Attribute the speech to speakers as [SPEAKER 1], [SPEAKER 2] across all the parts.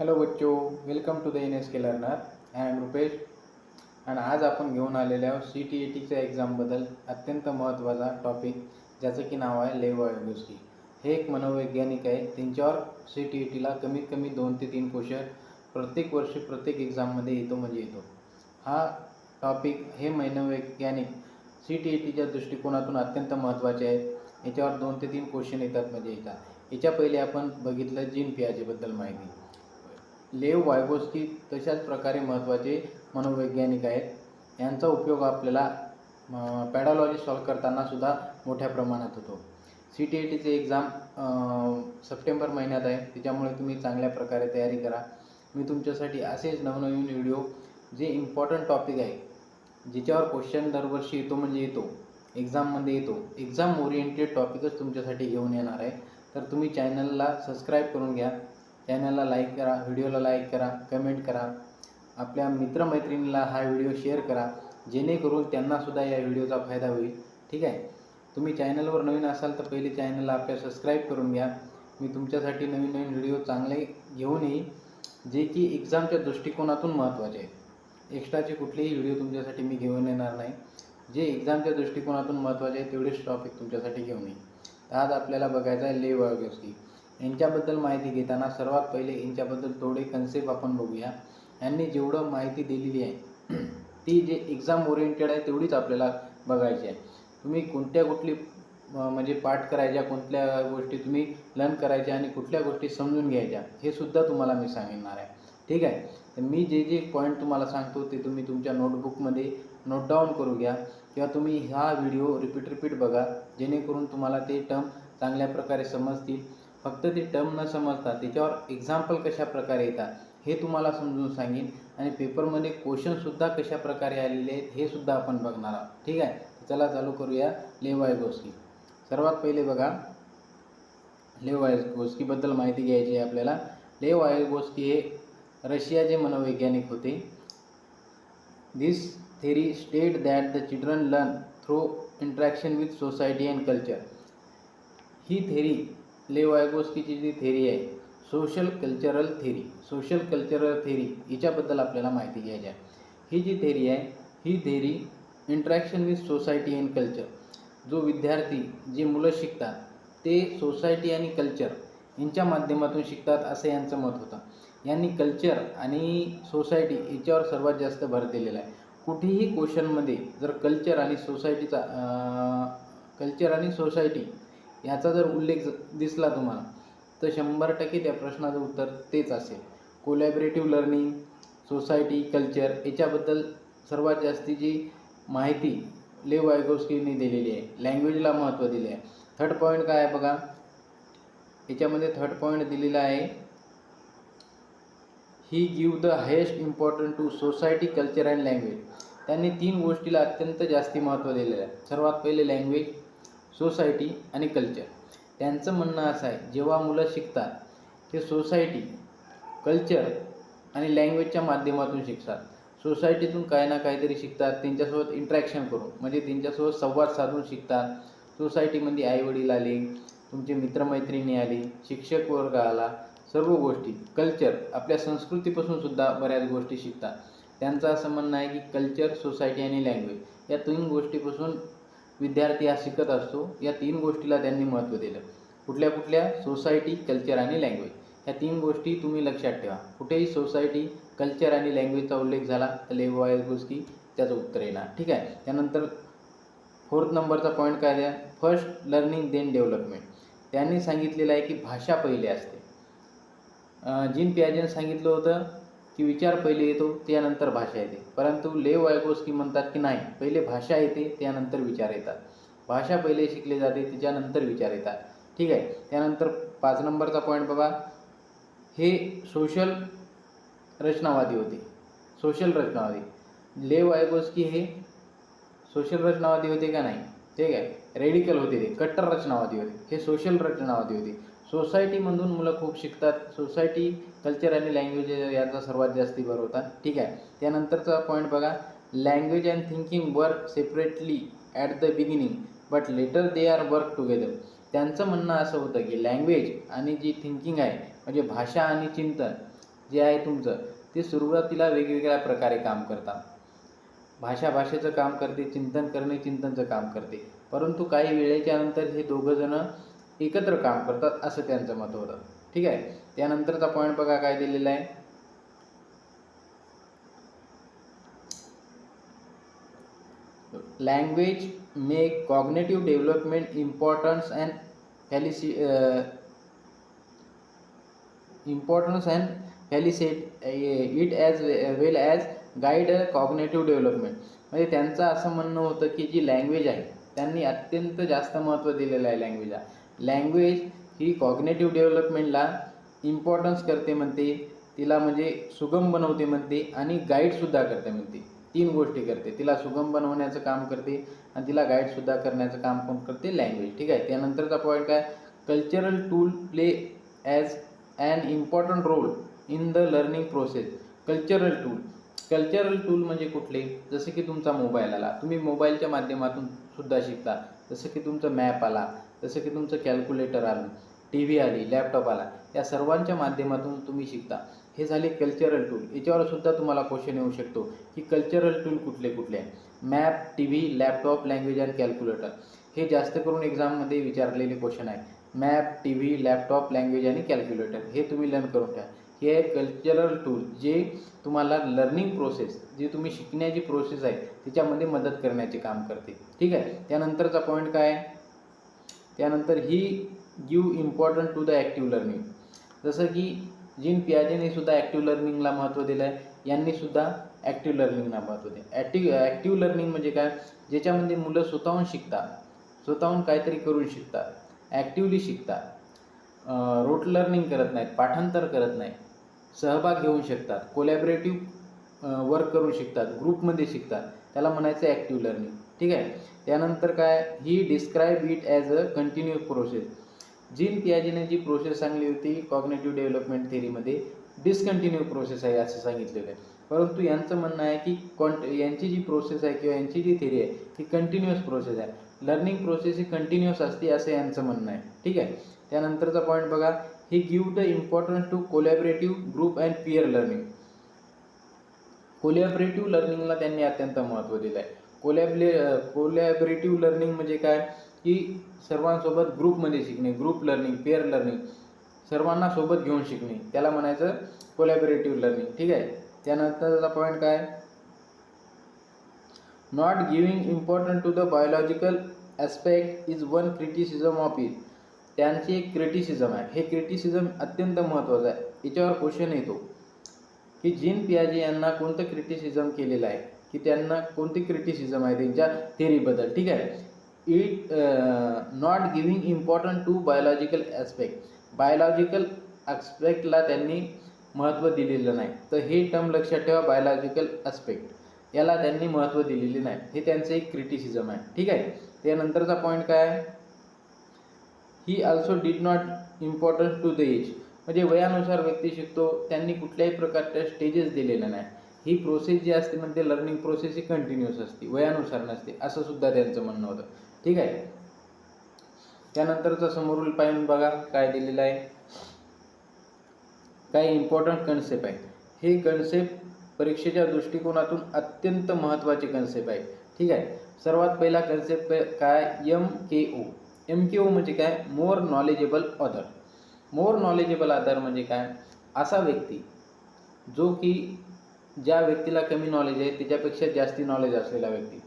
[SPEAKER 1] Hello बच्चों, welcome to the NSK learner. I am Rupesh आणि आज आपण घेऊन आलेले आहोत CTETच्या एक्झामबद्दल अत्यंत महत्त्वाचा टॉपिक, ज्याचं की नाव आहे लेव वायगोस्की. हे एक मनोवैज्ञानिक आहे. त्यांच्यावर CTETला कमीत कमी 2 ते 3 क्वेश्चन प्रत्येक वर्षी प्रत्येक एक्झाममध्ये येतो म्हणजे येतो. हा टॉपिक हे मनोवैज्ञानिक CTETच्या दृष्टिकोनातून अत्यंत महत्त्वाचे आहे. याच्यावर 2 ते 3 क्वेश्चन येतात म्हणजे येतात. याच्या पहिले आपण बघितलं जीन पियाजेबद्दल माहिती. लेव वायगोस्की तशाच प्रकारे महत्त्वाचे मनोवैज्ञानिक आहेत. यांचा उपयोग आपल्याला पॅडॉलॉजी सॉल्व करताना सुद्धा मोठ्या प्रमाणात होतो. CTETचे एक्झाम सप्टेंबर महिन्यात आहे, त्याच्यामुळे तुम्ही चांगल्या प्रकारे तयारी करा. मी तुमच्यासाठी असेच नवनवीन व्हिडिओ जे इम्पॉर्टंट टॉपिक आहे, ज्याच्यावर क्वेश्चन दरवर्षी येतो म्हणजे येतो, एक्झाममध्ये येतो, एक्झाम ओरिएंटेड टॉपिकच तुमच्यासाठी घेऊन येणार आहे. तर तुम्ही चॅनलला सबस्क्राईब करून घ्या, चॅनलला लाईक करा, व्हिडिओला लाईक करा, कमेंट करा, आपल्या मित्रमैत्रिणीला हा व्हिडिओ शेअर करा, जेणेकरून त्यांनासुद्धा या व्हिडिओचा फायदा होईल. ठीक आहे. तुम्ही चॅनलवर नवीन असाल तर पहिले चॅनलला आपल्या सबस्क्राईब करून घ्या. मी तुमच्यासाठी नवीन नवीन व्हिडिओ चांगले घेऊन येईल, जे की एक्झामच्या दृष्टिकोनातून महत्त्वाचे आहेत. एक्स्ट्राचे कुठलेही व्हिडिओ तुमच्यासाठी मी घेऊन येणार नाही. जे एक्झामच्या दृष्टिकोनातून महत्त्वाचे आहे तेवढेच टॉपिक तुमच्यासाठी घेऊन येईल. तर आज आपल्याला बघायचं आहे लेव वायगोस्की. यांच्याबद्दल माहिती घेताना सर्वात पहिले यांच्याबद्दल थोडे कन्सेप्ट आपण बघूया. यांनी जेवढं माहिती दिलेली आहे ती जे एक्झाम ओरिएंटेड आहे तेवढीच आपल्याला बघायची आहे. तुम्ही कुठली म्हणजे पाठ करायच्या, कुठल्या गोष्टी तुम्ही लर्न करायच्या आणि कुठल्या गोष्टी समजून घ्यायच्या हे सुद्धा तुम्हाला मी सांगणार आहे. ठीक आहे. तर मी जे जे पॉईंट तुम्हाला सांगतो ते तुम्ही तुमच्या नोटबुकमध्ये नोट डाऊन करू घ्या, किंवा तुम्ही हा व्हिडिओ रिपीट बघा, जेणेकरून तुम्हाला ते टर्म चांगल्या प्रकारे समजतील. फक्त ते टर्म न समजता त्याच्यावर एक्झाम्पल कशा प्रकारे येतात हे तुम्हाला समजून सांगेन, आणि पेपरमध्ये क्वेश्चनसुद्धा कशा प्रकारे आलेले आहेत हे सुद्धा आपण बघणार आहोत. ठीक आहे. चला चालू करूया. लेव वायगोस्की. सर्वात पहिले बघा, लेव वायगोस्कीबद्दल माहिती घ्यायची आहे आपल्याला. लेव वायगोस्की हे रशियाचे मनोवैज्ञानिक होते. दिस theory state that the children learn through interaction with society and culture. ही थेरी, लेव वायगोस्कीची जी थेरी आहे, सोशल कल्चरल थेरी, हिच्याबद्दल आपल्याला माहिती घ्यायची आहे. ही जी थेरी आहे, ही theory interaction with society and culture, जो विद्यार्थी, जे मुलं शिकतात ते सोसायटी आणि कल्चर यांच्या माध्यमातून शिकतात असं यांचं मत होतं. यांनी कल्चर आणि सोसायटी याच्यावर सर्वात जास्त भर दिलेला आहे. कुठेही क्वेश्चनमध्ये जर कल्चर आणि सोसायटी याचा जर उल्लेख दिसला तुम्हाला, तर 100% त्या प्रश्नाचं उत्तर तेच असेल. कोलॅबरेटिव्ह लर्निंग, सोसायटी, कल्चर याच्याबद्दल सर्वात जास्तीची माहिती लेव वायगोस्कीने दिलेली आहे. लँग्वेजला महत्त्व दिले आहे. थर्ड पॉईंट काय आहे बघा, याच्यामध्ये थर्ड पॉईंट दिलेला आहे, he give the highest importance to society, culture and language. त्यांनी 3 गोष्टीला अत्यंत जास्ती महत्त्व दिलेलं आहे. सर्वात पहिले लँग्वेज, सोसायटी आणि कल्चर. त्यांचं म्हणणं असं आहे, जेव्हा मुलं शिकतात ते सोसायटी, कल्चर आणि लँग्वेजच्या माध्यमातून शिकतात. सोसायटीतून काही ना काहीतरी शिकतात, त्यांच्यासोबत इंटरॅक्शन करून, म्हणजे त्यांच्यासोबत संवाद साधून शिकतात. सोसायटीमध्ये आईवडील आले, तुमचे मित्रमैत्रिणी आली, शिक्षक वर्ग आला, सर्व गोष्टी. कल्चर, आपल्या संस्कृतीपासून सुद्धा बऱ्याच गोष्टी शिकतात. त्यांचं असं म्हणणं आहे की कल्चर, सोसायटी आणि लँग्वेज या 3 गोष्टीपासून विद्यार्थी हा शिकत असतो. या 3 गोष्टीला त्यांनी महत्त्व दिलं. कुठल्या? सोसायटी, कल्चर आणि लँग्वेज. ह्या 3 गोष्टी तुम्ही लक्षात ठेवा. कुठेही सोसायटी, कल्चर आणि लँग्वेजचा उल्लेख झाला तर लेव वायगोस्की त्याचं उत्तर येणार. ठीक आहे. त्यानंतर 4th नंबरचा पॉईंट काय द्या, फर्स्ट लर्निंग देन डेव्हलपमेंट. त्यांनी सांगितलेलं आहे की भाषा पहिले असते. जीन पियाजेने सांगितलं होतं की विचार पहिले येतो, त्यानंतर भाषा येते. परंतु लेव वायगोस्की म्हणतात की नाही, पहिले भाषा येते त्यानंतर विचार येतात. भाषा पहिले शिकली जाते त्याच्यानंतर विचार येतात. ठीक आहे. त्यानंतर 5 नंबरचा पॉईंट बघा, हे सोशल रचनावादी होते. लेव वायगोस्की हे सोशल रचनावादी होते का नाही? ठीक आहे. रेडिकल होते, ते कट्टर रचनावादी होते. हे सोशल रचनावादी होते. सोसायटीमधून मुलं खूप शिकतात. सोसायटी, कल्चर आणि लँग्वेज याचा सर्वात जास्ती भर होता. ठीक आहे. त्यानंतरचा पॉईंट बघा, language and thinking work separately at the beginning but later they are work together. त्यांचं म्हणणं असं होतं की लँग्वेज आणि जी थिंकिंग आहे, म्हणजे भाषा आणि चिंतन, जे आहे तुमचं ते सुरुवातीला वेगवेगळ्या प्रकारे काम करतात. भाषेचं काम करते, चिंतन करणे चिंतनचं काम करते, परंतु काही वेळेच्या नंतर हे दोघं जण एकत्र काम करतात असं त्यांचं मत होतं. ठीक आहे. त्यानंतरचा पॉईंट बघा काय दिलेला आहे. Language make cognitive development importance and facilitate it as well as guide cognitive development. म्हणजे त्यांचं असं म्हणणं होतं की जी लँग्वेज आहे त्यांनी अत्यंत जास्त महत्त्व दिलेलं आहे लँग्वेजला. लँग्वेज ही कॉग्नेटिव्ह डेव्हलपमेंटला इम्पॉर्टन्स करते म्हणते, तिला म्हणजे सुगम बनवते म्हणते आणि गाईडसुद्धा करते म्हणते. 3 गोष्टी करते. तिला सुगम बनवण्याचं काम करते आणि तिला गाईडसुद्धा करण्याचं काम कोण करते? लँग्वेज. ठीक आहे. त्यानंतरचा पॉईंट काय, cultural tool play as an important role in the learning process. Cultural tool म्हणजे कुठले? जसं की तुमचा मोबाईल आला, तुम्ही मोबाईलच्या माध्यमातून सुद्धा शिकता. जसं की तुमचं मॅप आला, जसं की तुमचं कॅल्क्युलेटर आलं, टी व्ही आली, लॅपटॉप आला, या सर्वांच्या माध्यमातून तुम्ही शिकता. हे झाले कल्चरल टूल. याच्यावर सुद्धा तुम्हाला क्वेश्चन येऊ शकतो की कल्चरल टूल कुठले कुठले आहे. Map, T V, laptop, language आणि कॅल्क्युलेटर हे जास्त करून एक्झाममध्ये विचारलेले क्वेश्चन आहे. Map, T V, laptop, language आणि कॅल्क्युलेटर हे तुम्ही लर्न करून ठेवा. हे आहे कल्चरल टूल जे तुम्हाला लर्निंग प्रोसेस, जी तुम्ही शिकण्याची प्रोसेस आहे त्याच्यामध्ये मदत करण्याचे काम करते. ठीक आहे. त्यानंतरचा पॉईंट काय आहे, त्यानंतर he give important to the active learning. जसं की जीन पियाजेने सुद्धा ॲक्टिव्ह लर्निंगला महत्त्व दिलं आहे, यांनी सुद्धा ॲक्टिव्ह लर्निंगला महत्त्व दिलं. ॲक्टिव्ह लर्निंग म्हणजे काय, ज्याच्यामध्ये मुलं स्वतःहून शिकतात, स्वतःहून काहीतरी करून शिकतात, ॲक्टिव्हली शिकतात, रोट लर्निंग करत नाहीत, पाठांतर करत नाही, सहभाग घेऊ शकतात, कोलॅबरेटिव्ह वर्क करू शिकतात, ग्रुपमध्ये शिकतात, त्याला म्हणायचं ॲक्टिव्ह लर्निंग. ठीक आहे. त्यानंतर काय, he describe it as a continuous process. Jean पियाजेने जी प्रोसेस सांगली होती कॉग्निटिव्ह डेव्हलपमेंट थेरीमध्ये, डिस्कंटिन्यू प्रोसेस आहे असं सांगितलेलं आहे. परंतु यांचं म्हणणं आहे की यांची जी प्रोसेस आहे किंवा यांची जी थेरी आहे ती कंटिन्युअस प्रोसेस आहे. लर्निंग प्रोसेस ही कंटिन्युअस असते असं यांचं म्हणणं आहे. ठीक आहे. त्यानंतरचा पॉईंट बघा, he give the importance to collaborative group and peer learning. Collaborative लर्निंगला त्यांनी अत्यंत महत्त्व दिलं आहे. कोलॅबरेटिव्ह लर्निंग म्हणजे काय, की सर्वांसोबत ग्रुपमध्ये शिकणे, ग्रुप लर्निंग, पेअर लर्निंग, सर्वांना सोबत घेऊन शिकणे, त्याला म्हणायचं कोलॅबरेटिव्ह लर्निंग. ठीक आहे. त्यानंतरचा पॉईंट काय, not giving important to the biological aspect is one criticism of it. त्यांची एक क्रिटिसिझम आहे. हे क्रिटिसिझम अत्यंत महत्त्वाचं आहे. याच्यावर क्वेश्चन येतो की जीन पियाजे यांना कोणतं क्रिटिसिझम केलेलं आहे, की त्यांना कोणती क्रिटिसिझम आहे त्यांच्या थेरीबद्दल. ठीक आहे. It not giving important to biological aspect. Biological ॲस्पेक्टला त्यांनी महत्त्व दिलेलं नाही. तर हे टर्म लक्षात ठेवा, बायोलॉजिकल ॲस्पेक्ट याला त्यांनी महत्त्व दिलेले नाही. हे त्यांचं एक क्रिटिसिझम आहे. ठीक आहे. त्यानंतरचा पॉईंट काय आहे, he also did not importance to the age. म्हणजे वयानुसार व्यक्ती शिकतो, त्यांनी कुठल्याही प्रकारच्या स्टेजेस दिलेल्या नाही. ही प्रोसेस जी असते म्हणजे लर्निंग प्रोसेस ही कंटिन्युअस असते, वयानुसार नसते असं सुद्धा त्यांचं म्हणणं होतं. ठीक आहे. त्यानंतरचा समोरील पॉईंट बघा काय दिलेलं आहे, काही इम्पॉर्टंट कन्सेप्ट आहे. हे कन्सेप्ट परीक्षेच्या दृष्टिकोनातून अत्यंत महत्त्वाचे कन्सेप्ट आहे. ठीक आहे. सर्वात पहिला कन्सेप्ट काय, MKO. MKO म्हणजे काय, more knowledgeable other. More knowledgeable other म्हणजे काय, असा व्यक्ती जो की ज्या व्यक्तीला कमी नॉलेज आहे त्याच्यापेक्षा जास्ती नॉलेज असलेला व्यक्ती,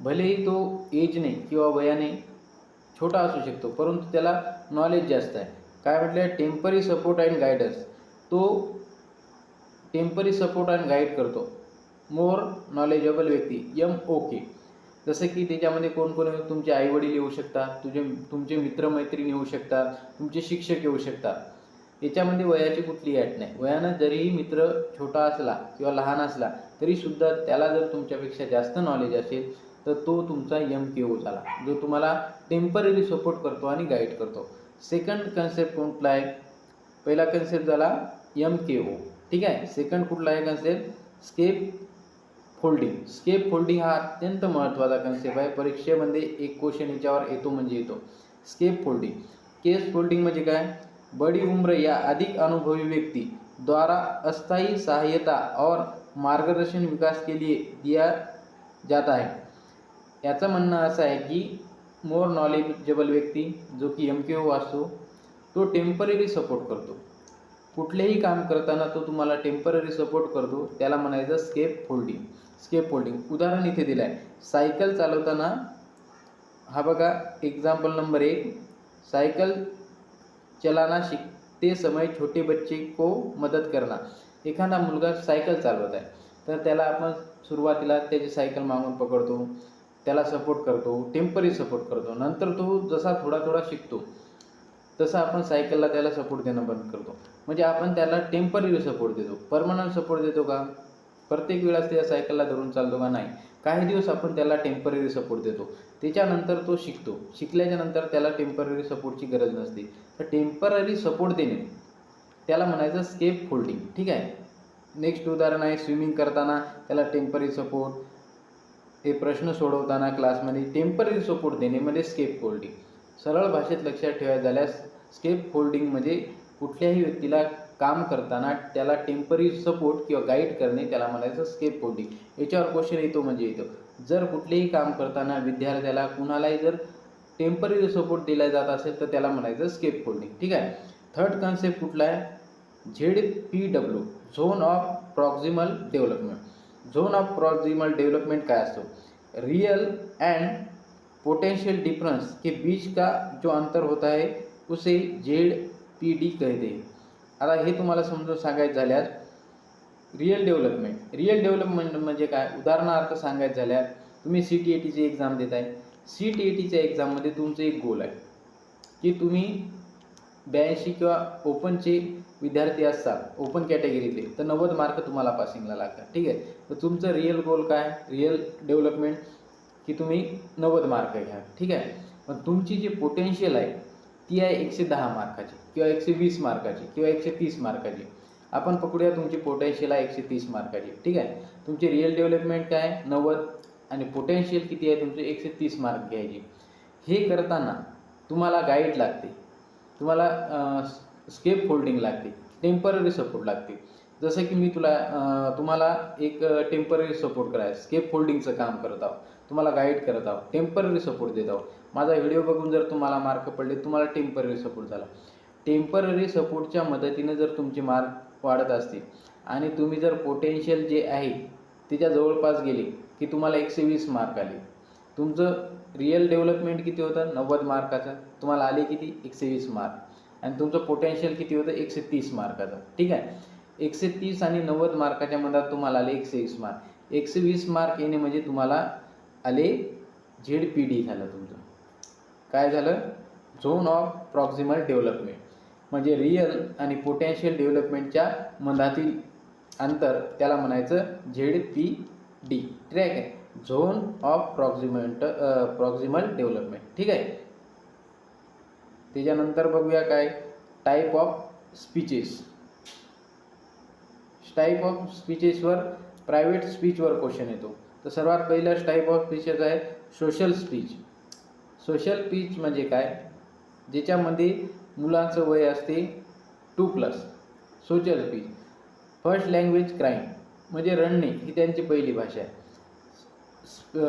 [SPEAKER 1] भलेही तो एजने किंवा वयाने छोटा असू शकतो परंतु त्याला नॉलेज जास्त आहे. काय म्हटलं, टेम्पररी सपोर्ट अँड गायडन्स. तो टेम्पररी सपोर्ट अँड गाईड करतो. मोर नॉलेजेबल व्यक्ती, MOK. जसं की त्याच्यामध्ये कोण कोण येऊ, तुमचे आईवडील येऊ शकतात, तुमचे मित्रमैत्रीण येऊ शकतात, तुमचे शिक्षक येऊ शकतात. याच्यामध्ये वयाची कुठलीही अट नाही. वयानं जरीही मित्र छोटा असला किंवा लहान असला तरीसुद्धा त्याला जर तुमच्यापेक्षा जास्त नॉलेज असेल तर तो तुमचा MKO झाला, जो तुम्हाला टेम्पररी सपोर्ट करतो आणि गाईड करतो. सेकंड कन्सेप्ट कुठला आहे, पहिला कन्सेप्ट झाला MKO. ठीक आहे. सेकंड कुठला आहे कन्सेप्ट, स्केप फोल्डिंग. स्केप फोल्डिंग हा अत्यंत महत्त्वाचा कन्सेप्ट आहे. परीक्षेमध्ये एक क्वेश्चन याच्यावर येतो म्हणजे येतो. स्केप फोल्डिंग. केस फोल्डिंग म्हणजे काय, बडी उम्र या अधिक अनुभवी व्यक्ती द्वारा अस्थायी सहायता और मार्गदर्शन विकास के लिए दिया जाता है। याचं म्हणणं असं आहे की मोर नॉलेजेबल व्यक्ती जो की MKO असतो तो टेम्पररी सपोर्ट करतो. कुठलेही काम करताना तो तुम्हाला टेम्पररी सपोर्ट करतो, त्याला म्हणायचं स्केप फोल्डिंग. स्केप फोल्डिंग उदाहरण इथे दिलं आहे. सायकल चालवताना हा बघा एक्झाम्पल नंबर 1, सायकल चलाना सीखते समय छोटे बच्चे को मदत करना. एखादा मुलगा सायकल चालवत आहे तर त्याला आपण सुरुवातीला त्याची सायकल मागून पकडतो, त्याला सपोर्ट करतो, टेम्पररी सपोर्ट करतो. नंतर तो जसा थोडा थोडा शिकतो तसं आपण सायकलला त्याला सपोर्ट देणं बंद करतो. म्हणजे आपण त्याला टेम्पररी सपोर्ट देतो. परमनंट सपोर्ट देतो का? प्रत्येक वेळेस त्या सायकलला धरून चालतो का? नाही. काही दिवस आपण त्याला टेम्पररी सपोर्ट देतो. त्याच्यानंतर तो शिकतो. शिकल्याच्या नंतर त्याला टेम्पररी सपोर्टची गरज नसते. तर टेम्पररी सपोर्ट देणे त्याला म्हणायचं स्केप फोल्डिंग. ठीक आहे. नेक्स्ट उदाहरण आहे स्विमिंग करताना त्याला टेम्पररी सपोर्ट, हे प्रश्न सोडवताना क्लासमध्ये टेम्पररी सपोर्ट देणे म्हणजे स्केप फोल्डिंग. सरळ भाषेत लक्षात ठेवायचं झाल्यास स्केप फोल्डिंग म्हणजे कुठल्याही व्यक्तीला काम करताना त्याला टेम्पररी सपोर्ट किंवा गाईड करणे, त्याला म्हणायचं स्केप फोल्डिंग. याच्यावर क्वेश्चन येतो म्हणजे येतो. जर कुठलेही काम करताना विद्यार्थ्याला कुणालाही जर टेम्पररी सपोर्ट दिला जात असेल तर त्याला म्हणायचं स्केप फोल्डिंग. ठीक आहे. थर्ड कन्सेप्ट कुठला आहे? ZPW, zone of proximal development. Zone of proximal development काय असतो? रियल एंड पोटेंशियल डिफरेंस के बीच का जो अंतर होता है उसे ZPD कहते हैं. आता हे तुम्हाला समजून सांगायचं झाल्यास रियल डेव्हलपमेंट म्हणजे काय? उदाहरणार्थ सांगायचं झाल्यास तुम्ही CTETची एक्झाम देत आहे. CTETच्या एक्झाममध्ये तुमचं एक गोल आहे की तुम्ही 82 किंवा ओपनचे विद्यार्थी असतात, ओपन कॅटेगरीतले, तर 90 मार्क तुम्हाला पासिंगला लागतात. ठीक आहे. तर तुमचं रिअल गोल काय? रिअल डेव्हलपमेंट की तुम्ही 90 मार्क घ्या. ठीक आहे. पण तुमची जी पोटेन्शियल आहे ती आहे 110 मार्काची किंवा 120 मार्काची किंवा 130 मार्काची. आपण पकडूया तुमची पोटेन्शियल आहे 130 मार्काची. ठीक आहे. तुमची रिअल डेव्हलपमेंट काय आहे? 90 आणि पोटेन्शियल किती आहे तुमचे? 130 मार्क घ्यायची. हे करताना तुम्हाला गाईड लागते, तुम्हाला स्केप फोल्डिंग लागते, टेम्पररी सपोर्ट लागते. जसं की मी तुम्हाला एक टेम्पररी सपोर्ट करायचं, स्केप फोल्डिंगचं काम करत आहोत, तुम्हाला गाईड करत आहोत, टेम्पररी सपोर्ट देत आहोत. माझा व्हिडिओ बघून जर तुम्हाला मार्क पडले, तुम्हाला टेम्पररी सपोर्ट झाला. टेम्पररी सपोर्टच्या मदतीने जर तुमचे मार्क वाढत असतील आणि तुम्ही जर पोटेन्शियल जे आहे त्याच्या जवळपास गेले की तुम्हाला 120 मार्क आले, तुमचं रिअल डेव्हलपमेंट किती होतं? 90 मार्काचं. तुम्हाला आले किती? 120 मार्क. आणि तुमचं पोटेन्शियल किती होतं? 130 मार्काचं. ठीक आहे. 130 आणि 90 मार्काच्या मधात तुम्हाला आले 120 मार्क. 120 मार्क येणे म्हणजे तुम्हाला आले ZPD झालं तुमचं. काय झालं? Zone of proximal development. म्हणजे रिअल आणि पोटेन्शियल डेव्हलपमेंटच्या मधातील अंतर त्याला म्हणायचं ZPD. ठीक आहे. Zone of proximal development. ठीक आहे. त्याच्यानंतर बघूया काय type of speeches. Type of स्पीचेसवर प्रायव्हेट स्पीचवर क्वेश्चन येतो. तर सर्वात पहिलं टाईप ऑफ स्पीचेस आहे सोशल स्पीच. सोशल स्पीच म्हणजे काय? ज्याच्यामध्ये मुलांचं वय असते 2+. Social speech. First language crime म्हणजे रडणे ही त्यांची पहिली भाषा आहे.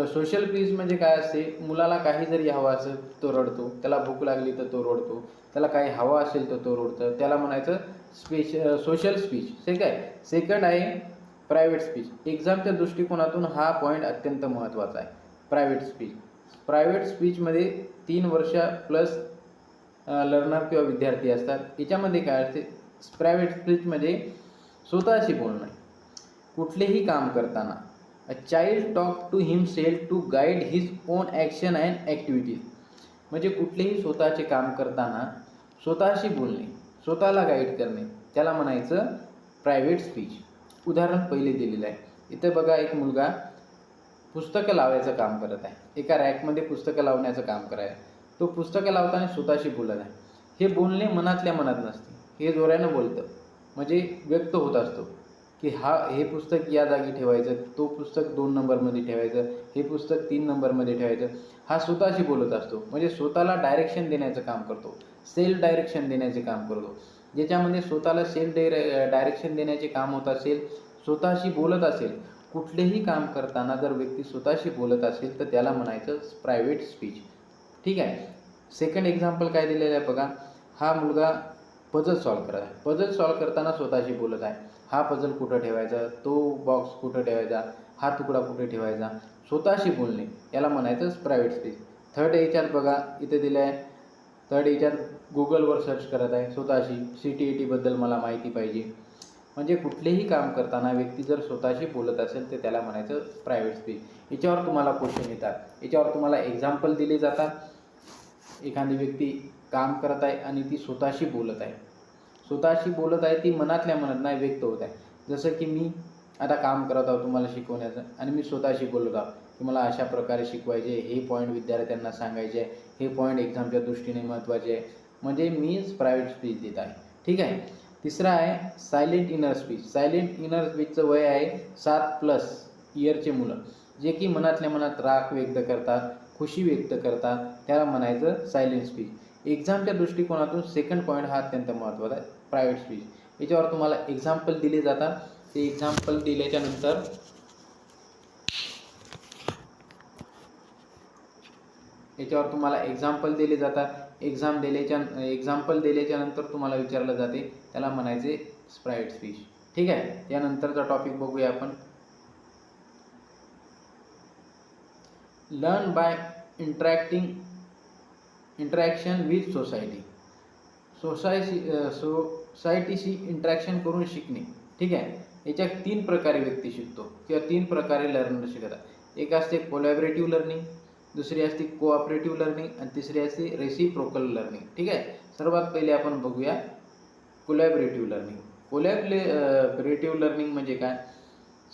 [SPEAKER 1] सोशल स्पीच म्हणजे काय असते? मुलाला काही जरी हवं असेल तो रडतो, त्याला भूक लागली तर तो रडतो, त्याला काही हवं असेल तर तो रडतो, त्याला म्हणायचं सोशल स्पीच. ठीक आहे. सेकंड आहे प्रायव्हेट स्पीच. एक्झामच्या दृष्टिकोनातून हा पॉईंट अत्यंत महत्त्वाचा आहे. Private speech. प्रायव्हेट स्पीचमध्ये 3 वर्ष प्लस लर्नर किंवा विद्यार्थी असतात. याच्यामध्ये काय असते? प्रायव्हेट स्पीचमध्ये स्वतःशी बोलणं. कुठलेही काम करताना a child talk to himself to guide his own action and activities. म्हणजे कुठलेही स्वतःचे काम करताना स्वतःशी बोलणे, स्वतःला गाईड करणे, त्याला म्हणायचं प्रायव्हेट स्पीच. उदाहरण पहिले दिलेलं आहे. इथे बघा एक मुलगा पुस्तकं लावायचं काम करत आहे. एका रॅकमध्ये पुस्तकं लावण्याचं काम करायचं. तो पुस्तकं लावताना स्वतःशी बोलत आहे. हे बोलणे मनातल्या मनात नसते, हे जोरानं बोलतं म्हणजे व्यक्त होत असतो की हे पुस्तक या जागी ठेवायचं, तो पुस्तक 2 नंबरमध्ये ठेवायचं, हे पुस्तक 3 नंबरमध्ये ठेवायचं. हा स्वतःशी बोलत असतो म्हणजे स्वतःला डायरेक्शन देण्याचं काम करतो, सेल्फ डायरेक्शन देण्याचे काम करतो. ज्याच्यामध्ये स्वतःला सेल्फ डायरेक्शन देण्याचे काम होत असेल, स्वतःशी बोलत असेल, कुठलेही काम करताना जर व्यक्ती स्वतःशी बोलत असेल तर त्याला म्हणायचं प्रायव्हेट स्पीच. ठीक आहे. सेकंड एक्झाम्पल काय दिलेलं आहे बघा. हा मुलगा पझल सॉल्व करत आहे. पझल सॉल्व करताना स्वतःशी बोलत आहे. हा पझल कुठं ठेवायचा, तो बॉक्स कुठं ठेवायचा, हा तुकडा कुठे ठेवायचा, स्वतःशी बोलणे, याला म्हणायचं प्रायव्हेट स्पीच. थर्ड याच्यात बघा इथे दिलं आहे. थर्ड याच्यात गुगलवर सर्च करत आहे स्वतःशी, CTET बद्दल मला माहिती पाहिजे. म्हणजे कुठलेही काम करताना व्यक्ती जर स्वतःशी बोलत असेल तर त्याला म्हणायचं प्रायव्हेट स्पीच. याच्यावर तुम्हाला क्वेश्चन येतात, याच्यावर तुम्हाला एक्झाम्पल दिले जातात. एखादी व्यक्ती काम करत आहे आणि ती स्वतःशी बोलत आहे. स्वतःशी बोलत आहे, ती मनातल्या मनात नाही व्यक्त होत आहे. जसं की मी आता काम करत आहोत तुम्हाला शिकवण्याचं आणि मी स्वतःशी बोलत आहोत की मला अशा प्रकारे शिकवायचे, हे पॉईंट विद्यार्थ्यांना सांगायचे आहे, हे पॉईंट एक्झामच्या दृष्टीने महत्त्वाचे आहे. म्हणजे मीच प्रायव्हेट स्पीच देत आहे. ठीक आहे. तिसरा आहे silent inner speech. Silent inner स्पीचचं वय आहे 7+ इयरचे मुलं, जे की मनातल्या मनात राग व्यक्त करतात, खुशी व्यक्त करतात, त्याला म्हणायचं सायलेंट स्पीच. एक्झामच्या दृष्टिकोनातून सेकंड पॉईंट हा अत्यंत महत्त्वाचा आहे, प्रायव्हेट स्पीच. याच्यावर तुम्हाला एक्झाम्पल दिले जातात. ते एक्झाम्पल दिल्याच्या नंतर याच्यावर तुम्हाला एक्झाम्पल दिले जातात. एक्झाम्पल दिल्याच्या नंतर तुम्हाला विचारलं जाते, त्याला म्हणायचे प्रायव्हेट स्पीच. ठीक आहे. त्यानंतरचा टॉपिक बघूया आपण. Learn by interaction with society. सोसायटीशी इंटरॅक्शन करून शिकणे. ठीक आहे. याच्यात 3 प्रकारे व्यक्ती शिकतो किंवा 3 प्रकारे लर्नर शिकतात. एक असते कोलॅबरेटिव्ह लर्निंग, दुसरी असते कोऑपरेटिव्ह लर्निंग आणि तिसरी असते रेसिप्रोकल लर्निंग. ठीक आहे. सर्वात पहिले आपण बघूया कोलॅबरेटिव्ह लर्निंग. कोलॅबरेटिव्ह लर्निंग म्हणजे काय?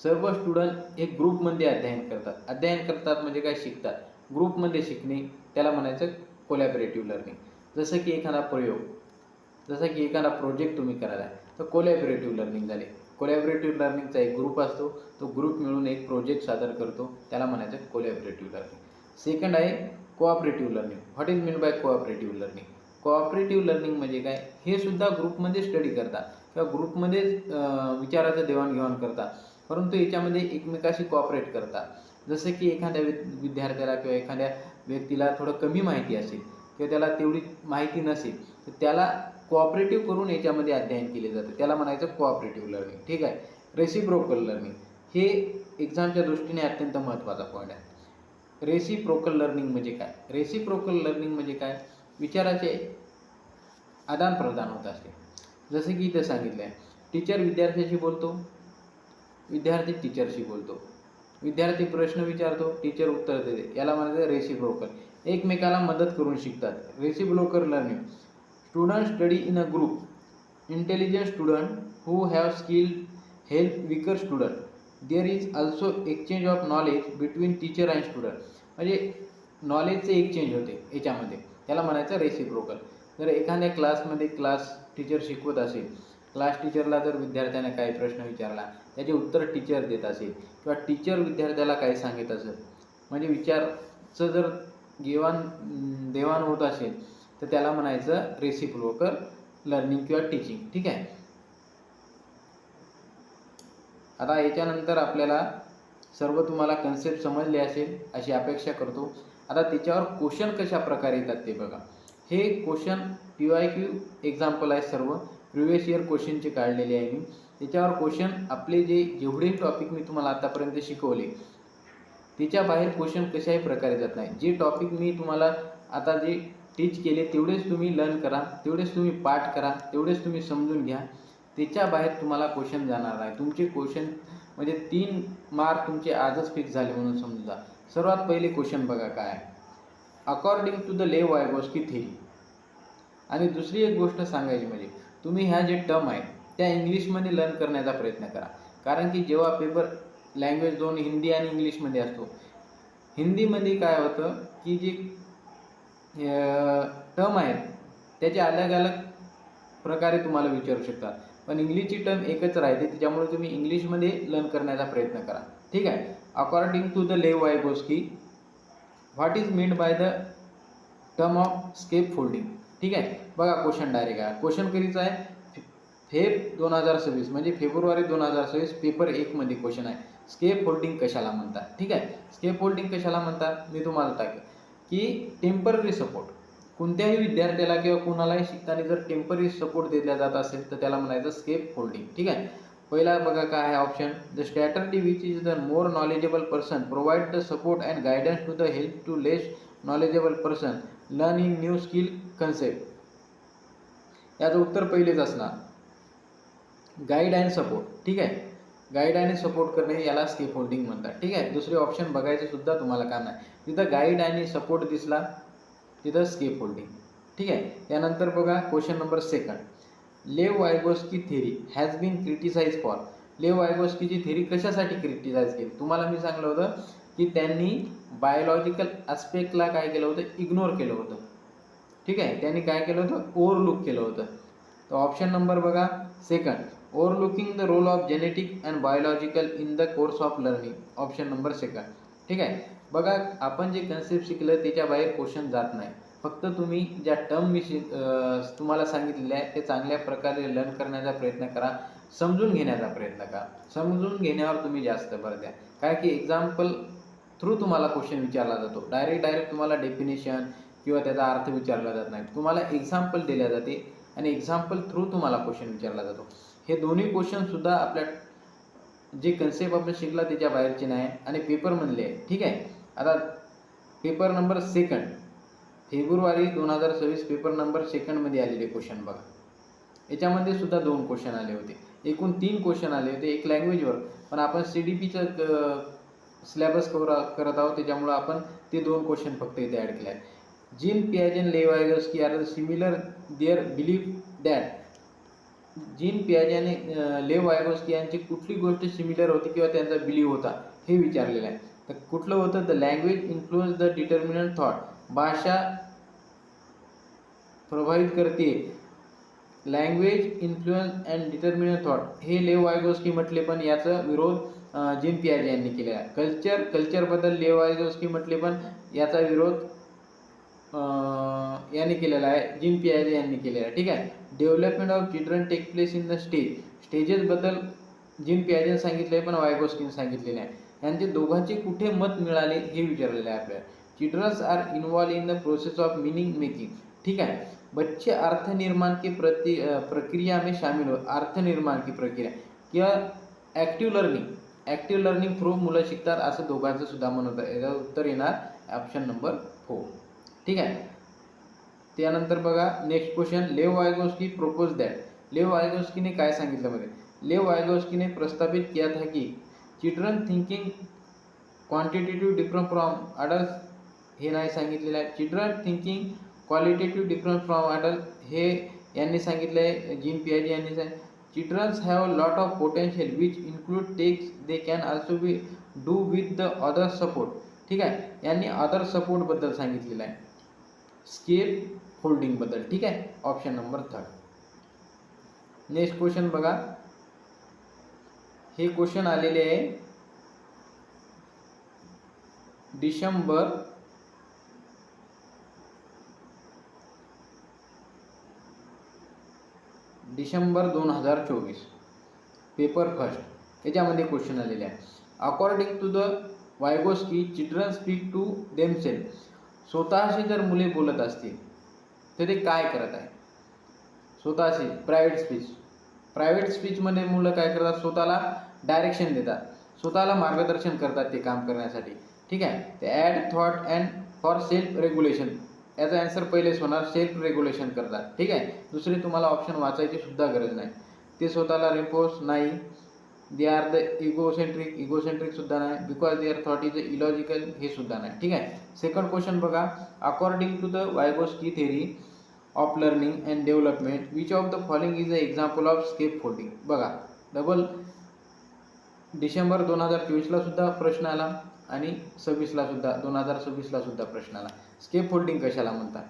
[SPEAKER 1] सर्व स्टुडंट एक ग्रुपमध्ये अध्ययन करतात. अध्ययन करतात म्हणजे काय? शिकतात. ग्रुपमध्ये शिकणे, त्याला म्हणायचं कोलॅबरेटिव्ह लर्निंग. जसं की एखादा प्रयोग, जसं की एखादा प्रोजेक्ट तुम्ही करायला आहे तर कोलॅबरेटिव्ह लर्निंग झाले. कोलॅबरेटिव्ह लर्निंगचा एक ग्रुप असतो, तो ग्रुप मिळून एक प्रोजेक्ट सादर करतो, त्याला म्हणायचं कोलॅबरेटिव्ह लर्निंग. सेकंड आहे cooperative learning. What is mean by cooperative learning? Cooperative learning म्हणजे काय? हे सुद्धा ग्रुपमध्ये स्टडी करतात किंवा ग्रुपमध्ये विचाराचं देवाणघेवाण करतात, परंतु याच्यामध्ये एकमेकाशी कोऑपरेट करतात. जसं की एखाद्या विद्यार्थ्याला किंवा एखाद्या व्यक्तीला थोडं कमी माहिती असेल किंवा त्याला तेवढी माहिती नसेल तर त्याला कोऑपरेटिव्ह करून याच्यामध्ये अध्ययन केले जातं, त्याला म्हणायचं कोऑपरेटिव्ह लर्निंग. ठीक आहे. रेसिप्रोकल लर्निंग हे एक्झामच्या दृष्टीने अत्यंत महत्त्वाचा पॉईंट आहे. रेसिप्रोकल लर्निंग म्हणजे काय? रेसिप्रोकल लर्निंग म्हणजे काय? विचाराचे आदानप्रदान होत असते. जसं की इथे सांगितलं आहे, टीचर विद्यार्थ्याशी बोलतो, विद्यार्थी टीचरशी बोलतो, विद्यार्थी प्रश्न विचारतो, टीचर उत्तर देते, याला म्हणायचं रेसिप्रोकल. एकमेकाला मदत करून शिकतात. Reciprocal learning. Student study in a group. Intelligent student who have skill help weaker student. There is also exchange of knowledge between teacher and student. म्हणजे नॉलेजचे एक्सचेंज होते याच्यामध्ये, त्याला म्हणायचं रेसिप्रोकल. जर एखाद्या क्लासमध्ये क्लास टीचर शिकवत असेल, क्लास टीचरला जर विद्यार्थ्याने काही प्रश्न विचारला, त्याचे उत्तर टीचर देत असेल किंवा टीचर विद्यार्थ्याला काही सांगत असेल, म्हणजे विचारचं जर देवाण होत असेल तर त्याला म्हणायचं रेसिप्रोकल लर्निंग किंवा टीचिंग. ठीक आहे. आता याच्यानंतर आपल्याला सर्व तुम्हाला कन्सेप्ट समजले असेल अशी अपेक्षा करतो. आता त्याच्यावर क्वेश्चन कशा प्रकारे येतात ते बघा. हे क्वेश्चन PYQ एक्झाम्पल आहे, सर्व प्रिव्हियस इयर क्वेश्चनचे काढलेले आहे मी. त्याच्यावर क्वेश्चन आपले जेवढे टॉपिक मी तुम्हाला आतापर्यंत शिकवले त्याच्या बाहेर क्वेश्चन कशाही प्रकारे जात नाही. जे टॉपिक मी तुम्हाला आता जे टीच केले तेवढेच तुम्ही लर्न करा, तेवढेच तुम्ही पाठ करा, तेवढेच तुम्ही समजून घ्या. त्याच्या बाहेर तुम्हाला क्वेश्चन जाणार नाही. तुमचे क्वेश्चन म्हणजे 3 मार्क तुमचे आजच फिक्स झाले म्हणून समजा. सर्वात पहिले क्वेश्चन बघा काय आहे. अकॉर्डिंग टू द लेव वायगोस्की थेरी. आणि दुसरी एक गोष्ट सांगायची म्हणजे तुम्ही ह्या जे टर्म आहेत त्या इंग्लिशमध्ये लर्न करण्याचा प्रयत्न करा. कारण की जेव्हा पेपर लँग्वेज 2 हिंदी आणि इंग्लिशमध्ये असतो, हिंदीमध्ये काय होतं की जे टर्म आहेत त्याचे अलग अलग प्रकारे तुम्हाला विचारू शकतात, पण इंग्लिशची टर्म एकच राहते, त्याच्यामुळे तुम्ही इंग्लिशमध्ये लर्न करण्याचा प्रयत्न करा. ठीक आहे. अकॉर्डिंग टू द लेव Vygotsky what is meant by the term of स्केप फोल्डिंग. ठीक आहे. बघा क्वेश्चन डायरेक्ट आहे. क्वेश्चन कधीचा आहे? फेब 2026 म्हणजे फेब्रुवारी 2026 पेपर 1 मध्ये क्वेश्चन आहे. स्केप होल्डिंग कशाला म्हणतात? ठीक आहे. स्केप होल्डिंग कशाला म्हणतात मी तुम्हाला टाकेल की टेम्पररी सपोर्ट. कोणत्याही विद्यार्थ्याला किंवा कुणालाही शिकताना जर टेम्पररी सपोर्ट दिला जात असेल तर त्याला म्हणायचं स्केप होल्डिंग. ठीक आहे. पहिला बघा काय आहे option. The strategy which is the more knowledgeable person provide the support and guidance to the help to less knowledgeable person learn in new skill concept. याचं उत्तर पहिलेच असणार गाईड अँड सपोर्ट. ठीक आहे. गाईड आणि सपोर्ट करणे याला स्केप होल्डिंग म्हणतात. ठीक आहे. दुसरे ऑप्शन बघायचे सुद्धा तुम्हाला काम नाही. जिथं गाईड आणि सपोर्ट दिसला तिथं स्केप होल्डिंग. ठीक आहे. त्यानंतर बघा question number 2. Lev Vygotsky theory has been criticise for. Lev वायगोस्कीची थेरी कशासाठी क्रिटिसाइज केली? तुम्हाला मी सांगलं होतं की त्यांनी बायोलॉजिकल ॲस्पेक्टला काय केलं होतं? इग्नोर केलं होतं. ठीक आहे. त्यांनी काय केलं होतं? ओव्हरलुक केलं होतं. तर ऑप्शन नंबर बघा 2. Overlooking the role of genetic and biological in the course of learning. Option number 2. ठीक आहे. बघा आपण जे कन्सेप्ट शिकलं त्याच्या बाहेर क्वेश्चन जात नाही. फक्त तुम्ही ज्या टर्म विषयी तुम्हाला सांगितलेल्या आहे ते चांगल्या प्रकारे लर्न करण्याचा प्रयत्न करा, समजून घेण्याचा प्रयत्न करा. समजून घेण्यावर तुम्ही जास्त भर द्या. काय की एक्झाम्पल थ्रू तुम्हाला क्वेश्चन विचारला जातो. डायरेक्ट तुम्हाला डेफिनेशन किंवा त्याचा अर्थ विचारला जात नाही. तुम्हाला एक्झाम्पल दिल्या जाते आणि एक्झाम्पल थ्रू तुम्हाला क्वेश्चन विचारला जातो. हे दोन्ही क्वेश्चनसुद्धा आपल्या जे कन्सेप्ट आपण शिकला त्याच्या बाहेरचे नाही आणि पेपरमधले आहे. ठीक आहे. आता paper number 2 February 2026 paper number 2 मध्ये आलेले क्वेश्चन बघा. याच्यामध्ये सुद्धा 2 क्वेश्चन आले होते. एकूण 3 क्वेश्चन आले होते. एक लँग्वेजवर, पण आपण CDPचं सिलेबस करत आहोत त्याच्यामुळं आपण ते 2 क्वेश्चन फक्त इथे ॲड केले आहे. जीन पियाजे and Lev Vygotsky are similar their belief that. Jean पियाजे आणि लेव वायगोस्की यांची कुठली गोष्ट सिमिलर होती किंवा त्यांचा बिलीव होता हे विचारलेलं आहे. तर कुठलं होतं? The language influence the determinant thought. भाषा प्रभावित करते. Language influence and determinant thought हे लेव वायगोस्की म्हटले, पण याचा विरोध जीन पियाजे यांनी केलेला आहे. कल्चरबद्दल लेव वायगोस्की म्हटले, पण याचा विरोध यांनी केलेला आहे, जीन पियाजे यांनी केलेला आहे. ठीक आहे. Development of children take place in the स्टेजेसबद्दल जीन पियाजेने सांगितले आहे, पण वायगोस्कीने सांगितलेले आहे. यांचे दोघांचे कुठे मत मिळाले हे विचारलेलं आहे आपल्याला. Childrens are involve in the process of meaning making. ठीक है. बच्चे अर्थ निर्माण की प्रक्रिया में शामिल हो. अर्थ निर्माण की प्रक्रिया किंवा ॲक्टिव्ह लर्निंग थ्रू मुलं शिकतात असं दोघांचं सुद्धा म्हणत आहे. याचं उत्तर येणार ऑप्शन नंबर 4. ठीक आहे. त्यानंतर बघा नेक्स्ट क्वेश्चन. लेव वायगोस्की प्रोपोज दॅट. लेव वायगोस्कीने काय सांगितलं मध्ये? लेव वायगोस्कीने प्रस्तावित किया था की children thinking quantitative different from adult. हे नाही सांगितलेलं आहे. Children thinking qualitative different from adult हे यांनी सांगितलं आहे, जीन पियाजे यांनी सांगितलं. Childrens have lot of potential which include takes they can also be do with the other support. ठीक आहे. यांनी अदर सपोर्टबद्दल सांगितलेलं आहे, स्केप होल्डिंगबद्दल. ठीक आहे. Option number 3. नेक्स्ट क्वेश्चन बघा. हे क्वेश्चन आलेले आहे डिसेंबर 2024 पेपर फर्स्ट. याच्यामध्ये क्वेश्चन आलेले आहे. According to the Vygotsky children speak to themselves. स्वतःशी जर मुले बोलत असतील तर ते काय करत आहे? स्वतःशी प्रायव्हेट स्पीचमध्ये मुलं काय करतात? स्वतःला डायरेक्शन देतात, स्वतःला मार्गदर्शन करतात ते काम करण्यासाठी. ठीक आहे. ते aid thought and for self regulation. याचा आन्सर पहिलेच होणार, सेल्फ रेग्युलेशन करतात. ठीक आहे. दुसरे तुम्हाला ऑप्शन वाचायची सुद्धा गरज नाही. ते स्वतःला रिपोर्स नाही. दे आर द इगोसेंट्रिक सुद्धा नाही. Because their thought is illogical हे सुद्धा नाही. ठीक आहे. सेकंड क्वेश्चन बघा. According to the Vygotsky theory of learning and development which of the following is a example of scaffolding. बघा डबल डिसेंबर 2024ला सुद्धा प्रश्न आला आणि 2026ला सुद्धा प्रश्न आला. स्केप होल्डिंग कशाला म्हणतात?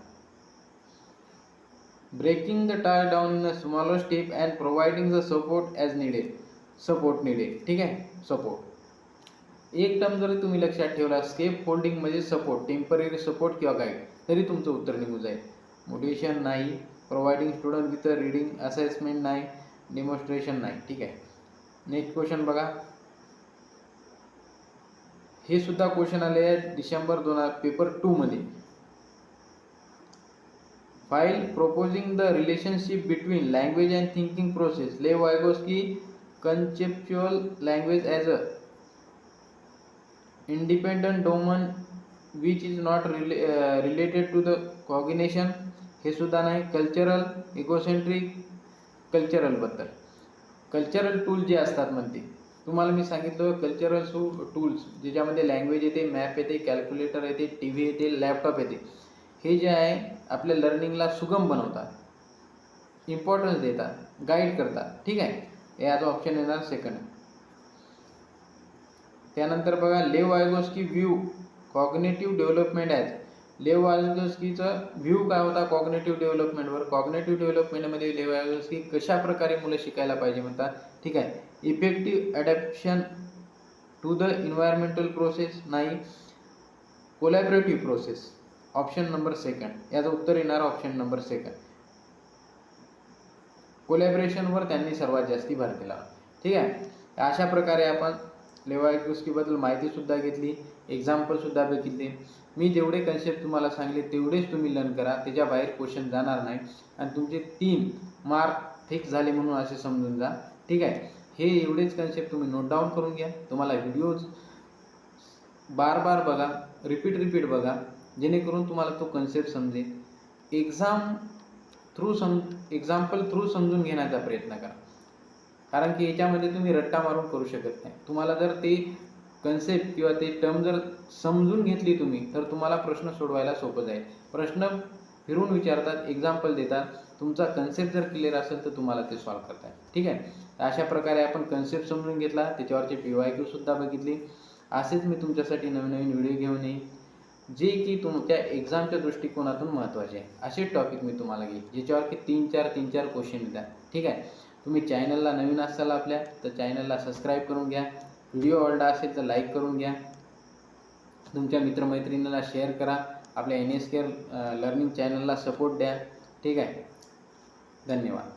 [SPEAKER 1] Breaking the task down in a smaller step and providing the support as needed. ठीक आहे. सपोर्ट एक टर्म जरी तुम्ही लक्षात ठेवला, स्केप होल्डिंग म्हणजे सपोर्ट, टेम्पररी सपोर्ट किंवा गाईड, तरी तुमचं उत्तर निघून जाईल. मोटिवेशन नाही. Providing student with reading assessment नाही. डेमॉन्स्ट्रेशन नाही. ठीक आहे. नेक्स्ट क्वेश्चन बघा. हे सुद्धा क्वेश्चन आले आहे डिसेंबर पेपर 2 मध्ये. While proposing the relationship between language and thinking process, Lev Vygotsky conceptual language as a independent domain which is not related to the cognition. हे सुद्धा नाही. कल्चरल इगोसेंट्रिक कल्चरल बद्दल. कल्चरल टूल जे असतात म्हणते, तुम्हाला मी सांगितलं कल्चरल टूल्स ज्याच्यामध्ये लँग्वेज येते, मॅप येते, कॅल्क्युलेटर येते, टी व्ही येते, लॅपटॉप येते, हे जे आहे आपल्या लर्निंगला सुगम बनवतात, इम्पॉर्टन्स देतात, गाईड करतात. ठीक आहे. याचा ऑप्शन येणार सेकंड. त्यानंतर बघा लेव Vygotsky view cognitive development as. लेव वायगोस्कीचा व्ह्यू काय होता कॉग्नेटिव्ह डेव्हलपमेंटवर. कॉग्नेटिव्ह डेव्हलपमेंटमध्ये लेव वायगोस्की कशा प्रकारे मुलं शिकायला पाहिजे म्हणतात. ठीक आहे. Effective adaptation to the environmental process नाही, collaborative process. Option number second. याचं उत्तर येणार ऑप्शन नंबर सेकंड. कोलॅबरेशनवर त्यांनी सर्वात जास्ती भर दिला. ठीक आहे. अशा प्रकारे आपण लेव वायगोस्कीबद्दल माहितीसुद्धा घेतली, एक्झाम्पलसुद्धा बघितले. मी जेवढे कन्सेप्ट तुम्हाला सांगले तेवढेच तुम्ही लर्न करा, त्याच्याबाहेर क्वेश्चन जाणार नाही आणि तुमचे 3 मार्क फिक्स झाले म्हणून असे समजून जा. ठीक आहे. हे एवढेच कन्सेप्ट तुम्ही नोट डाऊन करून घ्या. तुम्हाला व्हिडिओज बार बघा, रिपीट बघा, जेणेकरून तुम्हाला तो कन्सेप्ट समजेल. एक्झाम्पल थ्रू समजून घेण्याचा प्रयत्न करा, कारण की याच्यामध्ये तुम्ही रट्टा मारून करू शकत नाही. तुम्हाला जर ते कन्सेप्ट किंवा ते टर्म जर समजून घेतली तुम्ही, तर तुम्हाला प्रश्न सोडवायला सोपं जाईल. प्रश्न फिरून विचारतात, एक्झाम्पल देतात. तुमचा कन्सेप्ट जर क्लिअर असेल तर तुम्हाला ते सॉल्व करता येईल. ठीक आहे. अशा प्रकारे आपण कन्सेप्ट समजून घेतला, त्याच्यावरचे PYQ सुद्धा बघितली. असेच मी तुमच्यासाठी नवीन व्हिडिओ घेऊन येईन, जे की तुमच्या एक्झामच्या दृष्टिकोनातून महत्त्वाचे आहे. असे टॉपिक मी तुम्हाला घेईन ज्याच्यावर की 3-4 क्वेश्चन येतात. ठीक आहे. तुम्ही चॅनलला नवीन असाल आपल्या, तर चॅनलला सबस्क्राईब करून घ्या. व्हिडिओ आवडला असेल तर लाईक करून घ्या. तुमच्या मित्रमैत्रिणींना शेअर करा. आपल्या NS केअर लर्निंग चॅनलला सपोर्ट द्या. ठीक आहे. धन्यवाद.